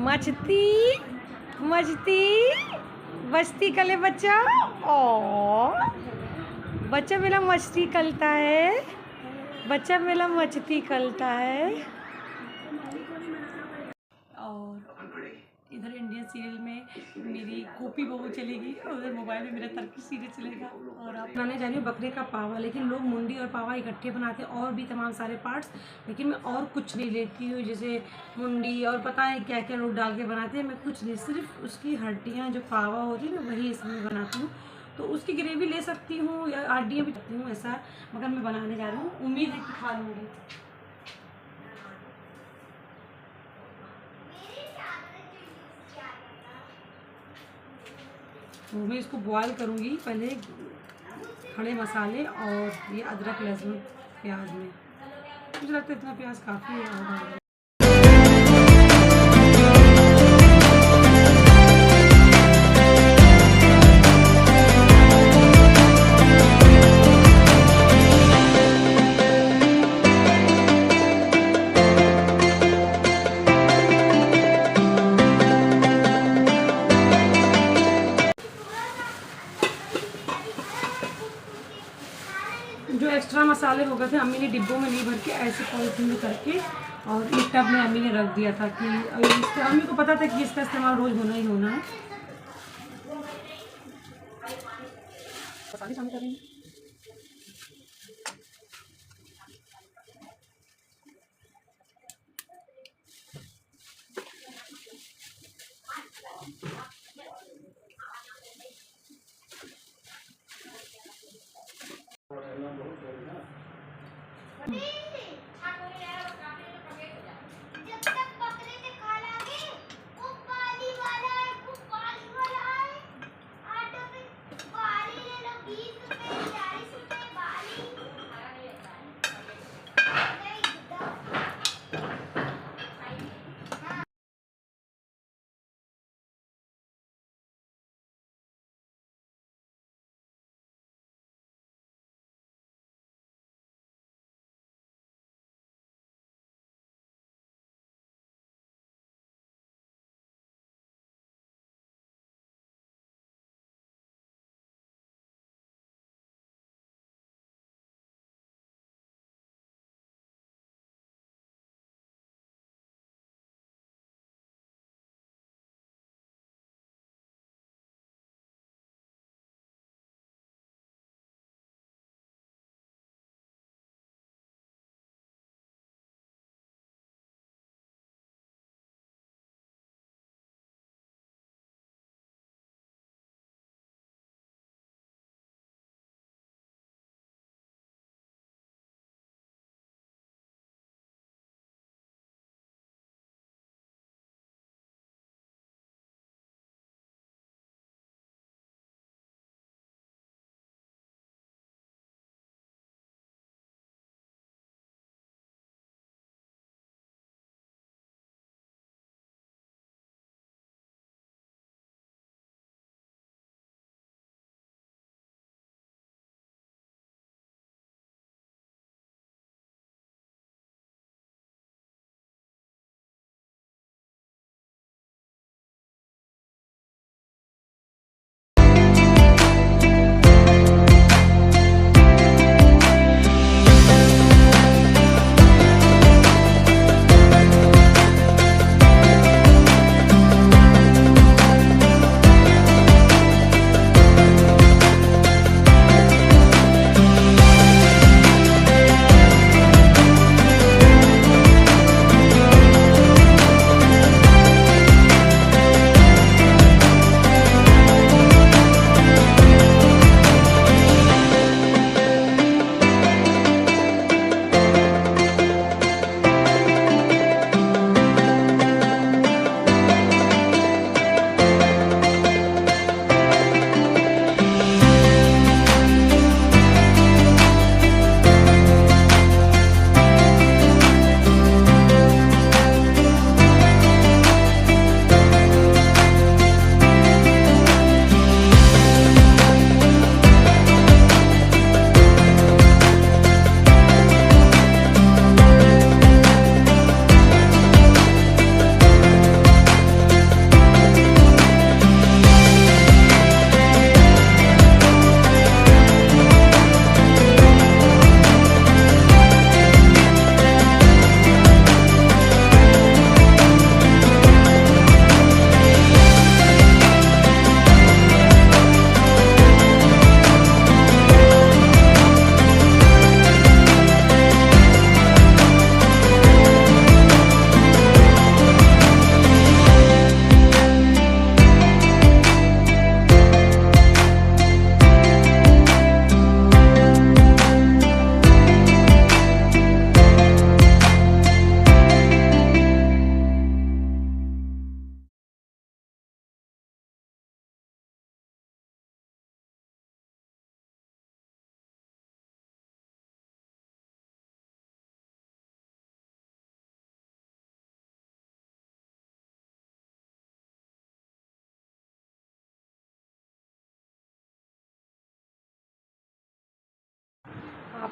मचती मचती बचती कले बच्चा। ओ बच्चा मेरा मस्ती करता है, बच्चा मेरा मचती करता है। और इधर इंडियन सीरियल में मेरी गोपी बहू चलेगी और उधर मोबाइल में मेरा तर्की सीरियल चलेगा। और आप बनाने जा रही हूँ बकरे का पावा, लेकिन लोग मुंडी और पावा इकट्ठे बनाते हैं और भी तमाम सारे पार्ट्स, लेकिन मैं और कुछ नहीं लेती हूँ। जैसे मुंडी और पता है क्या क्या लोग डाल के बनाते हैं, मैं कुछ नहीं, सिर्फ उसकी हड्डियाँ जो पावा होती है ना वही इसमें बनाती हूँ। तो उसकी ग्रेवी ले सकती हूँ या हड्डियाँ भी सकती हूँ ऐसा, मगर मैं बनाने जा रही हूँ, उम्मीद है कि खा लूँगी। तो मैं इसको बॉयल करूँगी पहले खड़े मसाले और ये अदरक लहसुन प्याज में। मुझे लगता है इतना प्याज काफ़ी है। जो एक्स्ट्रा मसाले हो गए थे अम्मी ने डिब्बों में नहीं भर के ऐसे पॉलिथीन में करके और एक टब में अम्मी ने रख दिया था कि अम्मी को पता था कि इसका इस्तेमाल रोज़ होना ही होना है।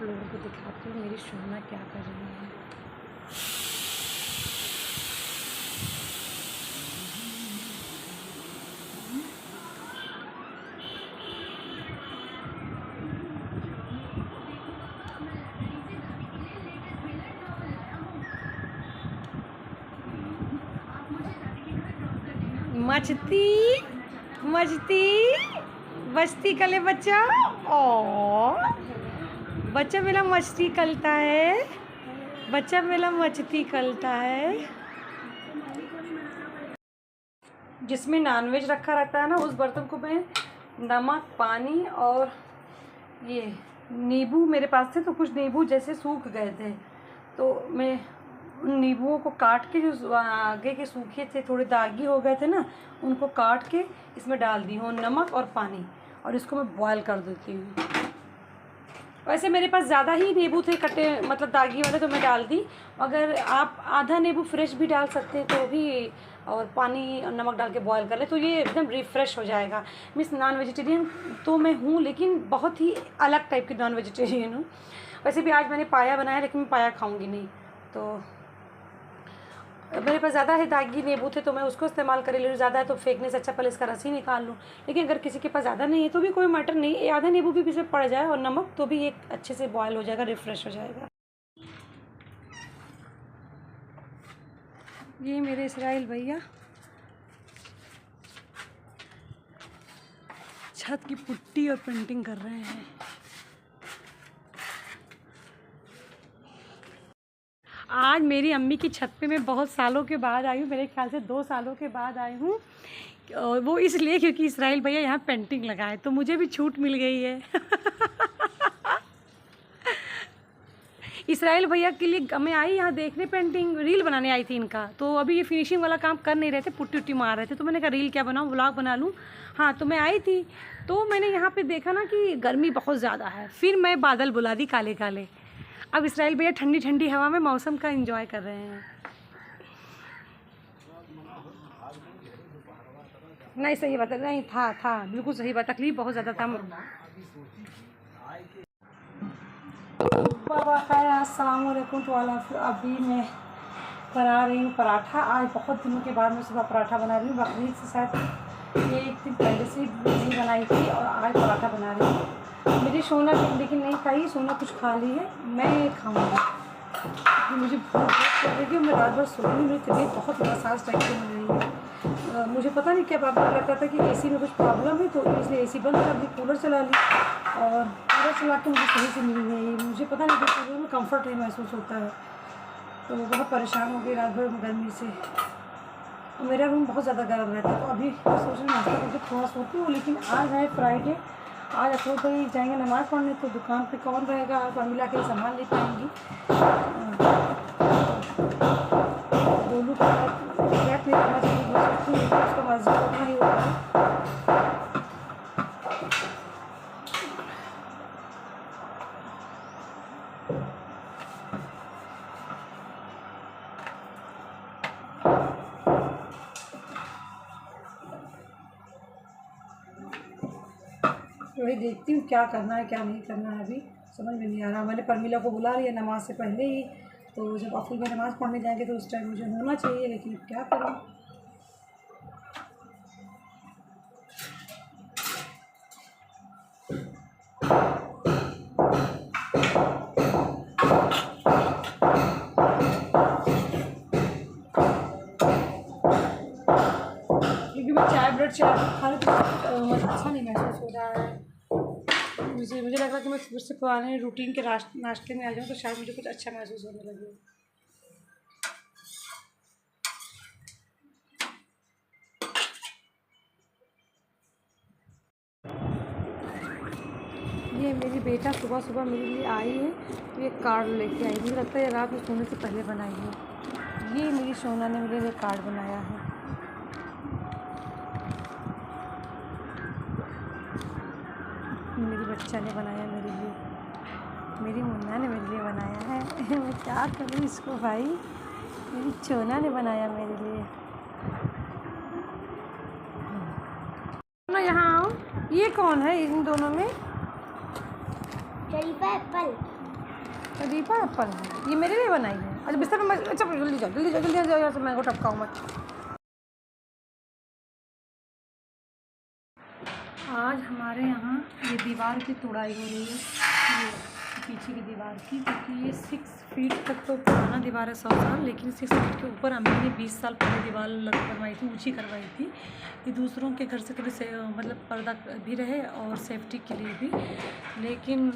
आप लोगों को दिखाती हूँ मेरी सोना क्या कर रही है। मचती मचती बचती कले बच्चा। ओ बच्चा मेरा मस्ती करता है, बच्चा मेरा मचती करता है। जिसमें नॉनवेज रखा रहता है ना, उस बर्तन को मैं नमक, पानी और ये नींबू मेरे पास थे, तो कुछ नींबू जैसे सूख गए थे, तो मैं उन नींबुओं को काट के, जो आगे के सूखे थे, थोड़े दागी हो गए थे ना, उनको काट के इसमें डाल दी हूँ, नमक और पानी, और इसको मैं बॉयल कर देती हूँ। वैसे मेरे पास ज़्यादा ही नींबू थे कटे, मतलब दागी वाले, तो मैं डाल दी। अगर आप आधा नींबू फ्रेश भी डाल सकते हैं तो भी, और पानी और नमक डाल के बॉयल कर ले तो ये एकदम रिफ़्रेश हो जाएगा। मीन्स नॉन वेजिटेरियन तो मैं हूँ, लेकिन बहुत ही अलग टाइप की नॉन वेजिटेरियन हूँ। वैसे भी आज मैंने पाया बनाया, लेकिन मैं पाया खाऊँगी नहीं, तो मेरे पास ज़्यादा है दागी नींबू थे तो मैं उसको इस्तेमाल कर ले रही हूँ। ज़्यादा है तो फेंकने से अच्छा पहले इसका रस ही निकाल लूँ। लेकिन अगर किसी के पास ज़्यादा नहीं है तो भी कोई मैटर नहीं, आधा नींबू भी इसमें पड़ जाए और नमक, तो भी एक अच्छे से बॉयल हो जाएगा, रिफ़्रेश हो जाएगा। ये मेरे इसराइल भैया छत की पुट्टी और पेंटिंग कर रहे हैं। आज मेरी अम्मी की छत पे मैं बहुत सालों के बाद आई हूँ, मेरे ख्याल से 2 सालों के बाद आई हूँ। वो इसलिए क्योंकि इसराइल भैया यहाँ पेंटिंग लगाए, तो मुझे भी छूट मिल गई है। इसराइल भैया के लिए मैं आई यहाँ देखने, पेंटिंग रील बनाने आई थी इनका। तो अभी ये फिनिशिंग वाला काम कर नहीं रहे थे, पुट्टी उट्टी मार रहे थे, तो मैंने कहा रील क्या बनाऊँ, व्लॉग बना लूँ। हाँ, तो मैं आई थी, तो मैंने यहाँ पे देखा ना कि गर्मी बहुत ज़्यादा है, फिर मैं बादल बुला दी काले काले। अब इसराइल भैया ठंडी ठंडी हवा में मौसम का एंजॉय कर रहे हैं। नहीं सही बात है, नहीं था बिल्कुल सही बात, तकलीफ बहुत ज़्यादा था। बाबा खैर, अस्सलाम वालेकुम। तो अभी मैं बना रही हूँ पराठा। आज बहुत दिनों के बाद मैं सुबह पराठा बना रही हूँ। बकरीद से शायद ये 1 दिन पहले से नहीं बनाई थी, और आज पराठा बना रही हूँ। मेरी सोना लेकिन नहीं खाई, सोना कुछ खा ली है, मैं खाऊँगी। मुझे भूख बहुत लग रही है, मैं रात भर सो रही हूँ, मेरी तबीयत बहुत मसाज टाइप की हो रही है। मुझे पता नहीं क्या प्रॉब्लम लगता था कि एसी में कुछ प्रॉब्लम है, तो इसलिए एसी बंद कर दी, कूलर चला ली, और कूलर चला के मुझे सही से मिल गई। मुझे पता नहीं कि कूलर में कम्फर्ट नहीं महसूस होता है, तो बहुत परेशान हो गई रात भर गर्मी से। तो मेरा रूम बहुत ज़्यादा गर्म रहता है, तो अभी सोच रही नाश्ता करके थोड़ा सोती हूँ। लेकिन आज है फ्राइडे, आज अफरोज भाई जाएंगे नमाज़ पढ़ने, तो दुकान पे कौन रहेगा, फॉर्मूला के लिए सामान ले पाएंगी। दोनों का नहीं करना चाहिए, उसका मस्जिद करना ही होता है। वही देखती हूँ क्या करना है क्या नहीं करना है, अभी समझ में नहीं आ रहा। मैंने परमिला को बुला लिया नमाज से पहले ही, तो जब अफुल में नमाज़ पढ़ने जाएंगे तो उस टाइम मुझे होना चाहिए, लेकिन क्या करूँ। क्योंकि मैं चाय ब्रेड खाने तो अच्छा नहीं महसूस हो रहा है। मुझे लग रहा है कि मैं फिर से पुराने रूटीन के नाश्ते में आ जाऊँ, तो शायद मुझे कुछ अच्छा महसूस होने लगे। ये मेरी बेटा सुबह सुबह मेरे लिए आई है, तो ये कार्ड लेके आई। मुझे लगता है रात में सोने से पहले बनाई है। ये मेरी सोना ने मेरे लिए कार्ड बनाया है। मेरी बच्चा ने बनाया मेरे लिए, मेरी मुन्ना ने मेरे लिए बनाया है। मैं क्या करूँ इसको भाई, मेरी चोना ने बनाया मेरे लिए। ना यहाँ आओ, ये कौन है इन दोनों में? शरीफा एप्पल। दीपा एप्पल है, ये मेरे लिए बनाई है। अच्छा बिस्तर में, अच्छा जल्दी जाओ जल्दी जाओ जल्दी जाओ, यहाँ से मैंगो टपकाओ मत। आज हमारे यहाँ ये दीवार की तोड़ाई हो रही है, ये पीछे की दीवार की, क्योंकि ये 6 फीट तक तो पुराना दीवार है, 100 साल, लेकिन 6 फीट के ऊपर अम्मी ने 20 साल पहले दीवार बनवाई थी, ऊंची करवाई थी। ये दूसरों के घर से थोड़ी से मतलब पर्दा भी रहे और सेफ्टी के लिए भी, लेकिन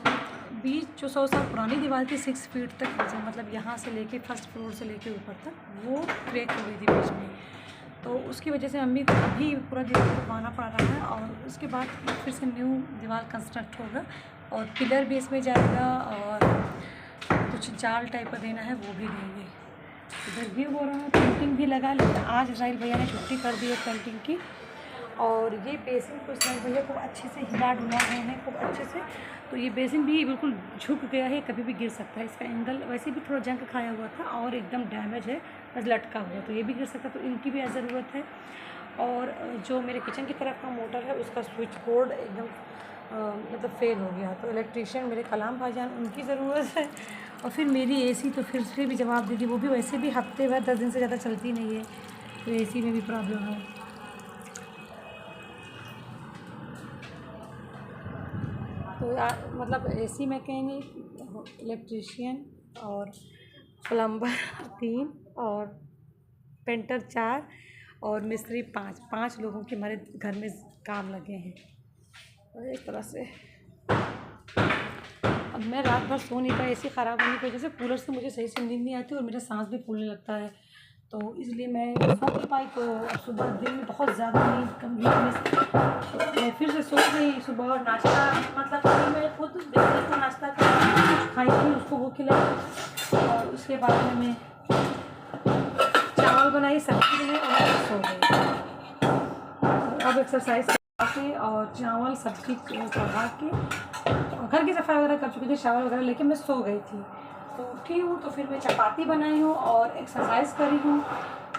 बीच जो 100 साल पुरानी दीवार थी 6 फीट तक, मतलब यहाँ से लेके फर्स्ट फ्लोर से लेके ऊपर तक वो क्रैक हो गई थी बीच में, तो उसकी वजह से अम्मी को अभी पूरा दीवार बनवाना पड़ रहा है। और उसके बाद फिर से न्यू दीवार कंस्ट्रक्ट होगा और पिलर भी इसमें जाएगा और कुछ जाल टाइप का देना है वो भी देंगे। इधर भी हो रहा है, पेंटिंग भी लगा, लेकिन आज इसराइल भैया ने छुट्टी कर दी है पेंटिंग की। और ये बेसिन को इसराइल भैया को अच्छे से हिला डुला रहे हैं खूब अच्छे से, तो ये बेसिन भी बिल्कुल झुक गया है, कभी भी गिर सकता है। इसका एंगल वैसे भी थोड़ा जंग खाया हुआ था और एकदम डैमेज है, बस लटका हुआ, तो ये भी गिर सकता है, तो इनकी भी ज़रूरत है। और जो मेरे किचन की तरफ का मोटर है उसका स्विच बोर्ड एकदम मतलब फेल हो गया, तो इलेक्ट्रीशियन मेरे कलाम भाईजान उनकी ज़रूरत है। और फिर मेरी एसी तो फिर से भी जवाब दे दी, वो भी वैसे भी हफ्ते भर 10 दिन से ज़्यादा चलती नहीं है, तो एसी में भी प्रॉब्लम है। तो मतलब एसी मैकेनिक, इलेक्ट्रीशियन और प्लम्बर 3 और पेंटर 4 और मिस्त्री 5 लोगों के हमारे घर में काम लगे हैं। तो इस तरह से अब मैं रात भर सो नहीं पाई, एसी ख़राब होने की वजह से, कूलर से मुझे सही से नींद नहीं आती और मेरा सांस भी फूलने लगता है, तो इसलिए मैं सो नहीं पाई। तो सुबह दिन में बहुत ज़्यादा नींद कम वीकनेस, मैं फिर से सो गई। सुबह नाश्ता मतलब मैं खुद बेटे को नाश्ता कर खाई थी, उसको वो खिलाई और उसके बाद में मैं चावल बनाई, सब्जी बनाई और सो गई। अब एक्सरसाइज के और चावल सब्जी चढ़ा के घर की सफाई वगैरह कर चुकी थी, शावर वगैरह, लेकिन मैं सो गई थी। तो उठी हूँ तो फिर मैं चपाती बनाई हूँ और एक्सरसाइज करी हूँ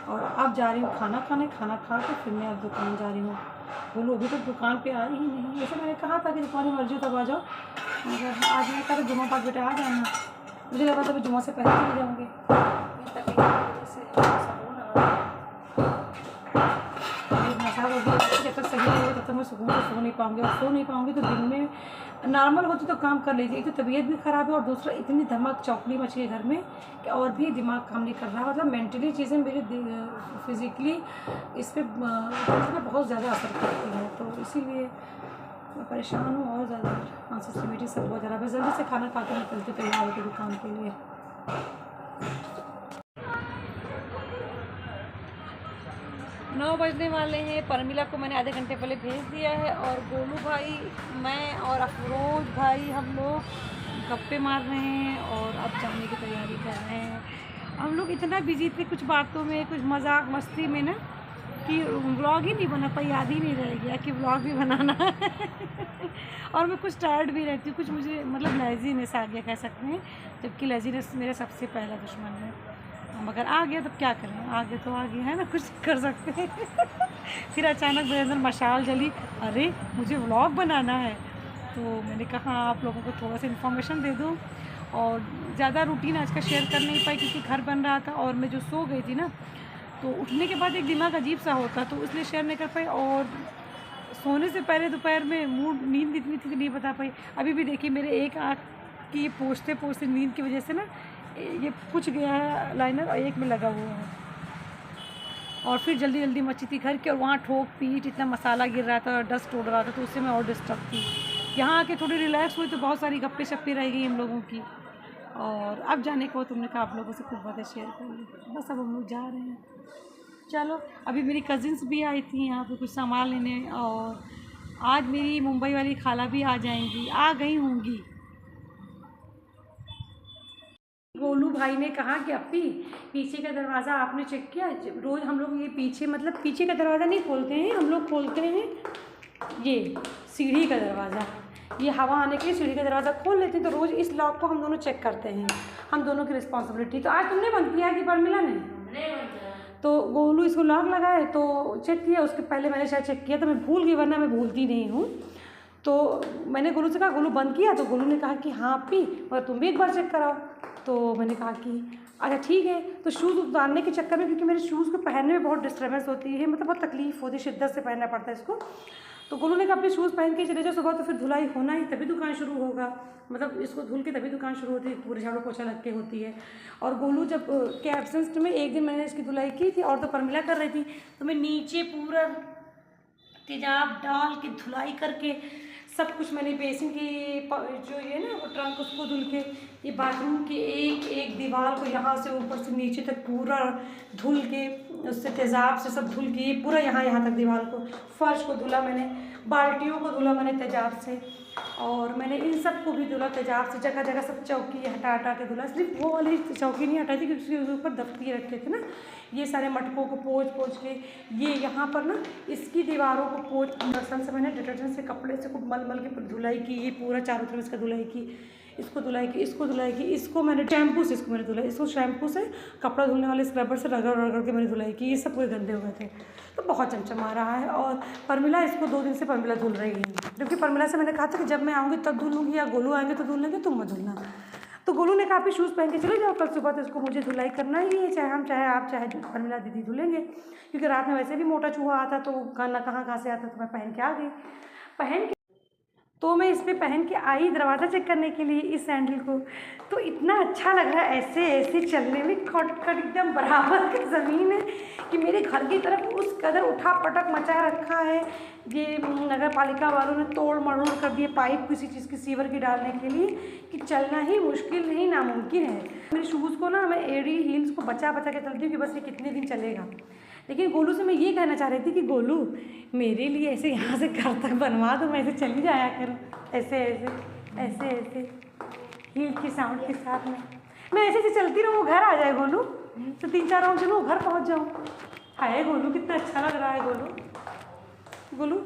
और अब जा रही हूँ खाना खाने। खाना खा के फिर मैं अब दुकान जा रही हूँ। बोलो अभी तो दुकान पे आई ही नहीं, वैसे मैंने कहा था कि दुकान में मर्जी तब आ जाओ, मगर आज मैं कहा जुम्मा पाक बेटा आ जाना, मुझे लगा था जुम्मा से पहले चले जाऊँगे, जब तक सही नहीं होगा तब तक मैं सुकून से सो नहीं पाऊँगी, और सो नहीं पाऊँगी तो दिन में नॉर्मल होती तो काम कर लीजिए। एक तो तबीयत भी ख़राब है और दूसरा इतनी धमक चौकड़ी मची है घर में कि और भी दिमाग काम नहीं कर रहा, मतलब मेंटली चीज़ें मेरी फिज़िकली इस पर बहुत ज़्यादा असर करती है, तो इसीलिए मैं परेशान हूँ और ज़्यादा सेंसिटिविटी सब बहुत ज़्यादा। बस जल्दी से खाना खा के निकलते तैयार होती दुकान के लिए। 9 बजने वाले हैं। परमिला को मैंने आधे घंटे पहले भेज दिया है और गोलू भाई, मैं और अफरोज भाई हम लोग गप्पे मार रहे हैं और अब जाने की तैयारी कर रहे हैं। हम लोग इतना बिजी थे कुछ बातों में, कुछ मजाक मस्ती में ना, कि व्लॉग ही नहीं बना पाई, याद ही नहीं रह गया कि व्लॉग भी बनाना है। और मैं कुछ टायर्ड भी रहती हूँ, कुछ मुझे मतलब लेजीनेस आ गया कह सकते हैं, जबकि लेजीनेस मेरा सबसे पहला दुश्मन है। मगर आ गया तो क्या करें, आ गया तो आ गया है ना, कुछ कर सकते हैं। फिर अचानक मेरे अंदर मशाल जली, अरे मुझे व्लॉग बनाना है, तो मैंने कहा आप लोगों को थोड़ा सा इन्फॉर्मेशन दे दूँ। और ज़्यादा रूटीन आज का शेयर कर नहीं पाई क्योंकि घर बन रहा था और मैं जो सो गई थी ना, तो उठने के बाद एक दिमाग अजीब सा होता, तो इसलिए शेयर नहीं कर पाई। और सोने से पहले दोपहर में नींद इतनी थी कि नहीं बता पाई। अभी भी देखिए मेरे एक आँख की ये पोंछते पोंछते नींद की वजह से ना ये पूछ गया है लाइनर और एक में लगा हुआ है। और फिर जल्दी जल्दी मची थी घर की, और वहाँ ठोक पीट इतना मसाला गिर रहा था, डस्ट उड़ रहा था, तो उससे मैं और डिस्टर्ब थी। यहाँ आके थोड़ी रिलैक्स हुई तो बहुत सारी गप्पे शप्पे रह गई हम लोगों की। और अब जाने को तुमने कहा आप लोगों से कुछ बातें शेयर कर ली, बस अब हम लोग जा रहे हैं। चलो, अभी मेरी कज़िन्स भी आई थी यहाँ पे कुछ सामान लेने, और आज मेरी मुंबई वाली खाला भी आ जाएंगी, आ गई होंगी। गोलू भाई ने कहा कि अप्पी पीछे का दरवाज़ा आपने चेक किया? रोज़ हम लोग ये पीछे मतलब पीछे का दरवाज़ा नहीं खोलते हैं, हम लोग खोलते हैं ये सीढ़ी का दरवाज़ा, ये हवा आने के लिए सीढ़ी का दरवाज़ा खोल लेते हैं। तो रोज़ इस लॉक को हम दोनों चेक करते हैं, हम दोनों की रिस्पॉन्सिबिलिटी। तो आज तुमने बंद किया कि परमिला ने? तो गोलू इसको लॉक लगाए तो चेक किया, उसके पहले मैंने शायद चेक किया तो मैं भूल गई, वरना मैं भूलती नहीं हूँ। तो मैंने गोलू से कहा, गोलू बंद किया? तो गोलू ने कहा कि हाँ अपी, मगर तुम भी एक बार चेक कराओ। तो मैंने कहा कि अच्छा ठीक है। तो शूज़ उतारने के चक्कर में, क्योंकि मेरे शूज़ को पहनने में बहुत डिस्टर्बेंस होती है, मतलब बहुत तकलीफ़ होती है, शिद्दत से पहनना पड़ता है इसको। तो गोलू ने कहा अपने शूज़ पहन के चले जाओ सुबह, तो फिर धुलाई होना ही, तभी दुकान शुरू होगा, मतलब इसको धुल के तभी दुकान शुरू होती है, पूरे झाड़ू पोछा लग के होती है। और गोलू जब के एब्सेंस में एक दिन मैंने इसकी धुलाई की थी, और तो परमिला कर रही थी, तो मैं नीचे पूरा तेजाब डाल के धुलाई करके सब कुछ मैंने बेसिन की जो ये ना वो ट्रंक उसको धुल के, ये बाथरूम की एक एक दीवार को यहाँ से ऊपर से नीचे तक पूरा धुल के, उससे तेज़ाब से सब धुल के, ये पूरा यहाँ तक दीवार को, फर्श को धुला मैंने, बाल्टियों को धुला मैंने तेज़ाब से, और मैंने इन सब को भी धुला तेज़ाब से, जगह जगह सब चौकी हटा के धुला। सिर्फ वो वाली चौकी नहीं हटाई थी क्योंकि उसके ऊपर दफ्ती रखे थे ना, ये सारे मटकों को पोंछ के, ये यहाँ पर ना इसकी दीवारों को पोंछ, बर्तन से मैंने डिटर्जेंट से कपड़े से खूब मल के धुलाई की, ये पूरा चारों तरफ इसका धुलाई की, इसको धुलाई की, इसको धुलाई की, इसको मैंने शैम्पू से, इसको मैंने धुलाई, इसको शैम्पू से, कपड़ा धुलने वाले स्क्रबर से रगड़ के मैंने धुलाई की, ये सब पूरे गंदे हो गए थे। तो बहुत चमचमा रहा है। और परमिला, इसको 2 दिन से परमिला धुल रही है, क्योंकि परमिला से मैंने कहा था कि जब मैं आऊँगी तब धुलूँगी, या गोलू आएंगे तो धुल लेंगे, तुम मत धुलना। तो गोलू ने कहा शूज़ पहन के चले जाओ, कल सुबह तो इसको मुझे धुलाई करना ही है, चाहे हम चाहे आप चाहे परमिला दीदी धुलेंगे, क्योंकि रात में वैसे भी मोटा चूहा आता तो कहाँ से आता, तो मैं पहन के आ गई। तो मैं इस पर पहन के आई दरवाज़ा चेक करने के लिए इस सैंडल को, तो इतना अच्छा लग रहा है ऐसे चलने में, खट एकदम बराबर की ज़मीन है कि मेरे घर की तरफ उस कदर उठा पटक मचा रखा है। ये नगर पालिका वालों ने तोड़ मरोड़ कर दिए पाइप किसी चीज़ की सीवर की डालने के लिए, कि चलना ही मुश्किल नहीं नामुमकिन है। मेरे शूज़ को ना मैं एड़ी हील्स को बचा के चलती हूँ कि बस ये कितने दिन चलेगा। लेकिन गोलू से मैं ये कहना चाह रही थी कि गोलू मेरे लिए ऐसे यहाँ से घर तक बनवा दो, मैं ऐसे चली जाया करूँ, ऐसे हील की साउंड के साथ में मैं ऐसे चलती रहूँ, घर आ जाए गोलू, तो 3-4 राउंड चलूँ, घर पहुँच जाऊँ। हाय गोलू कितना अच्छा लग रहा है गोलू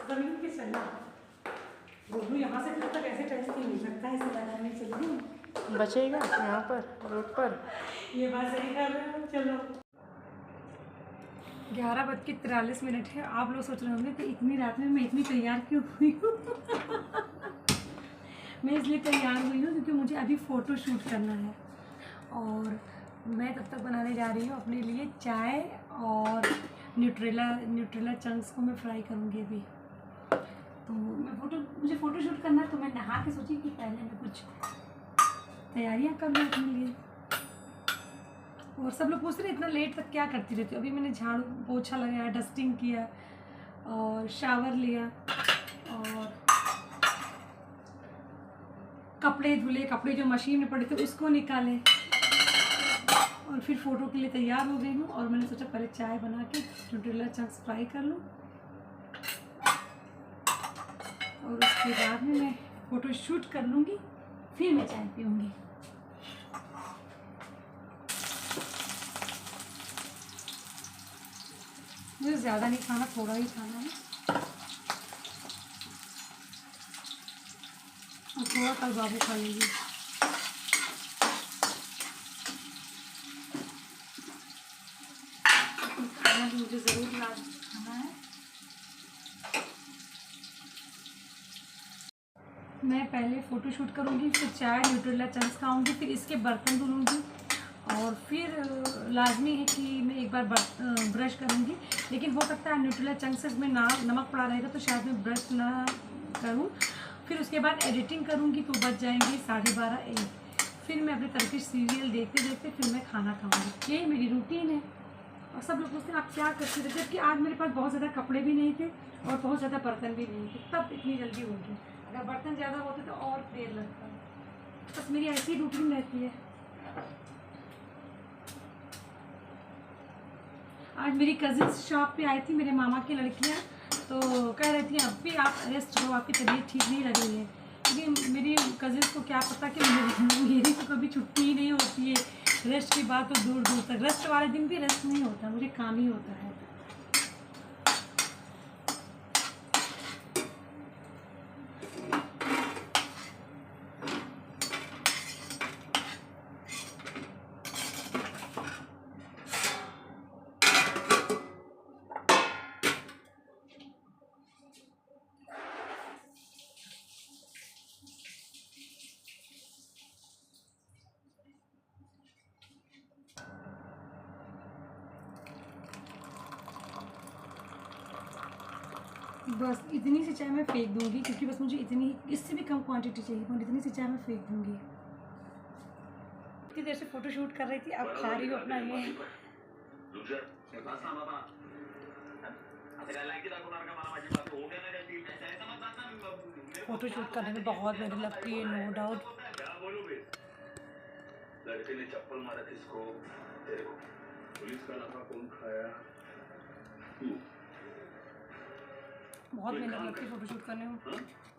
ज़मीन पे चलना, गोलू यहाँ से घर तक ऐसे चल के नहीं सकता, ऐसे लगाने चलिए बचेगा यहाँ पर रोड पर। ये बात सही कर रहे हो। चलो 11:43 है। आप लोग सोच रहे होंगे कि इतनी रात में मैं इतनी तैयार क्यों हुई हूँ। मैं इसलिए तैयार हुई हूँ क्योंकि मुझे अभी फ़ोटो शूट करना है, और मैं तब तक बनाने जा रही हूँ अपने लिए चाय, और न्यूट्रेला चंक्स को मैं फ्राई करूँगी अभी। तो मुझे फ़ोटो शूट करना है, तो मैं नहा के सोची कि पहले मैं कुछ तैयारियाँ कर लूँ अपने लिए। और सब लोग पूछ रहे इतना लेट तक क्या करती रहती हो। अभी मैंने झाड़ू पोछा लगाया, डस्टिंग किया, और शावर लिया, और कपड़े धुले, कपड़े जो मशीन में पड़े थे उसको निकाले, और फिर फ़ोटो के लिए तैयार हो गई हूँ। और मैंने सोचा पहले चाय बना के न्यूट्रेला चंक्स फ्राई कर लूँ, और उसके बाद में मैं फ़ोटो शूट कर लूँगी, फिर मैं चाय पीऊँगी। मुझे ज़्यादा नहीं खाना, थोड़ा ही खाना है, और थोड़ा कल बाबू खा लेंगे। खाना भी मुझे ज़रूर खाना है। मैं पहले फ़ोटो शूट करूँगी, फिर चाय न्यूट्रेला चंक्स खाऊँगी, फिर इसके बर्तन धुलूँगी, और फिर लाजमी है कि मैं एक बार ब्रश करूँगी। लेकिन हो सकता है न्यूट्रेला चंक्स में नमक पड़ा रहेगा, तो शायद मैं ब्रश ना करूँ। फिर उसके बाद एडिटिंग करूँगी, तो बच जाएंगे 12:30-1। फिर मैं अपने टर्किश सीरियल देखते फिर मैं खाना खाऊँगी। यही मेरी रूटीन है। और सब लोग पूछते हैं आप क्या करते थे, जबकि आज मेरे पास बहुत ज़्यादा कपड़े भी नहीं थे और बहुत ज़्यादा बर्तन भी नहीं थे, तब इतनी जल्दी हो गई। अगर बर्तन ज़्यादा होते तो और देर लगता। बस मेरी ऐसी रूटीन रहती है। आज मेरी कज़िन्स शॉप पे आई थी, मेरे मामा की लड़कियां, तो कह रही थी अब भी आप रेस्ट करो, आपकी तबीयत ठीक नहीं लग रही है। क्योंकि मेरी कज़िन्स को क्या पता कि मेरी तो कभी छुट्टी ही नहीं होती है। रेस्ट की बात तो दूर तक, रेस्ट वाले दिन भी रेस्ट नहीं होता, मुझे काम ही होता है। बस इतनी सी चाय मैं फेंक दूंगी क्योंकि बस मुझे इतनी, इससे भी कम क्वांटिटी चाहिए, पर इतनी सी चाय मैं फेंक दूंगी। इतनी देर से फोटो शूट कर रही थी, अब खा रही हूँ अपना ये। फोटो शूट करने में बहुत मेहनत लगती है, नो डाउट। लड़के ने चप्पल मारा किसको, तेरे को। पुलिस का नफा कौन खाया? बहुत मेहनत लगती है फोटो शूट करने में।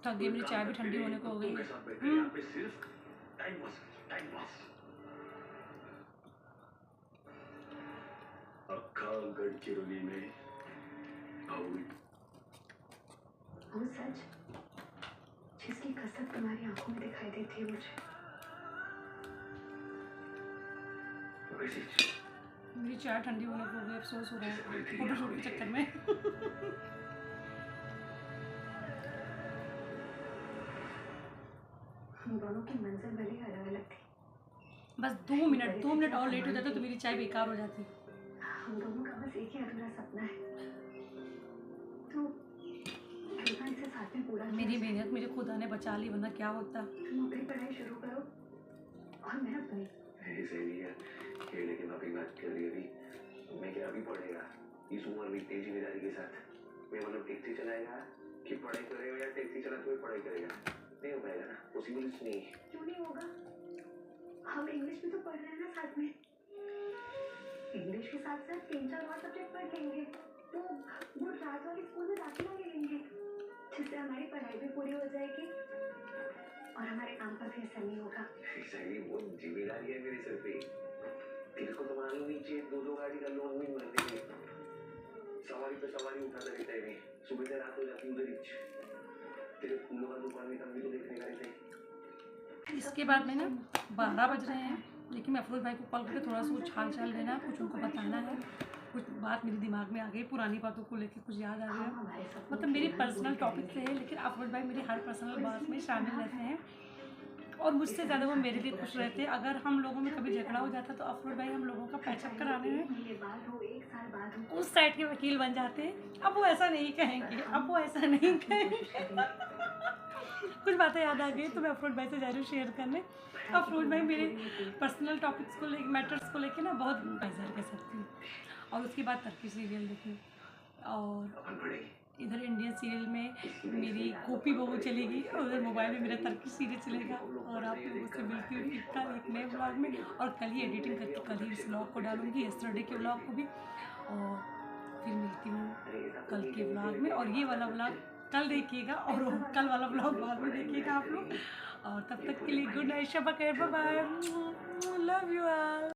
थक गई, मेरी चाय भी ठंडी होने को हो गई है। गढ़चिरौली में वो सच जिसकी कसरत तुम्हारी आंखों में दिखाई देती है मुझे। मेरी चाय ठंडी होने को हो गई, अफसोस हो रहा है फोटो शूट के चक्कर में। हम दोनों की मंजिल भले ही अलग अलग थी, बस 2 मिनट और लेट हो जाता तो मेरी चाय बेकार हो जाती। हम दोनों का बस एक ही अधूरा सपना है, तो इसे साथ में पूरा। मेरी मेहनत मुझे खुदा ने बचा ली, वरना क्या होता। तुम अपनी पढ़ाई शुरू करो और मैं अपनी। सही है, खेलने की बात कर रही है अभी। मैं क्या अभी पढ़ेगा इस उम्र में इतनी जिम्मेदारी के साथ? मैं मतलब टैक्सी चलाएगा कि पढ़ाई करेगा, या टैक्सी चलाते हुए पढ़ाई करेगा? नहीं हो पाएगा ना, पॉसिबल नहीं। क्यों नहीं होगा? हम इंग्लिश भी तो पढ़ रहे हैं ना साथ में। इंग्लिश के साथ साथ 3-4 और सब्जेक्ट पढ़ लेंगे, तो वो रात वाले स्कूल में दाखिला ले लेंगे, जिससे हमारी पढ़ाई भी पूरी हो जाएगी और हमारे काम पर भी असर नहीं होगा। सही, वो जिम्मेदारी है मेरे सर पे। तेरे को तो मालूम नीचे 2-2 गाड़ी का लोन भी भर देंगे, सवारी पे सवारी उठाता रहता है। मैं सुबह से रात हो जाती उधर ही। तेरे फूलों का दुकान में कभी तो देखने का रहता है। इसके बाद में ना 12 बज रहे हैं, लेकिन मैं अफरोज भाई को कॉल करके थोड़ा सा कुछ हाल चाल लेना, कुछ उनको बताना है। कुछ बात मेरे दिमाग में आ गई, पुरानी बातों को लेकर कुछ याद आ गया। मतलब मेरी पर्सनल टॉपिक से है, लेकिन अफरोज भाई मेरी हर पर्सनल बात में शामिल रहते हैं और मुझसे ज़्यादा वो मेरे लिए खुश रहते हैं। अगर हम लोगों में कभी झगड़ा हो जाता तो अफरोज भाई हम लोगों का पैचअप कराने में उस साइड के वकील बन जाते हैं। अब वो ऐसा नहीं कहेंगे, अब वो ऐसा नहीं कहेंगे। कुछ बातें याद आ गई तो मैं अफरोज भाई से जा रही हूँ शेयर करने। अफरोज भाई मेरे पर्सनल टॉपिक्स को लेकर, मैटर्स को लेकर ना बहुत पैसा कह सकती हूँ। और उसके बाद टर्की सीरियल देखी, और इधर इंडियन सीरियल में मेरी गोपी बहू चलेगी और उधर मोबाइल में मेरा टर्की सीरियल चलेगा। और आप लोगों से मिलती हूँ कल एक नए ब्लॉग में, और कल ही एडिटिंग करके कल ही इस ब्लॉग को डालूंगी, यस्टरडे के ब्लॉग को भी। और फिर मिलती हूँ कल के ब्लॉग में, और ये वाला ब्लॉग कल देखिएगा और कल वाला ब्लॉग बाद में देखिएगा आप लोग। और तब तक के लिए गुड नाइट, शब बखैर, bye bye, love you all.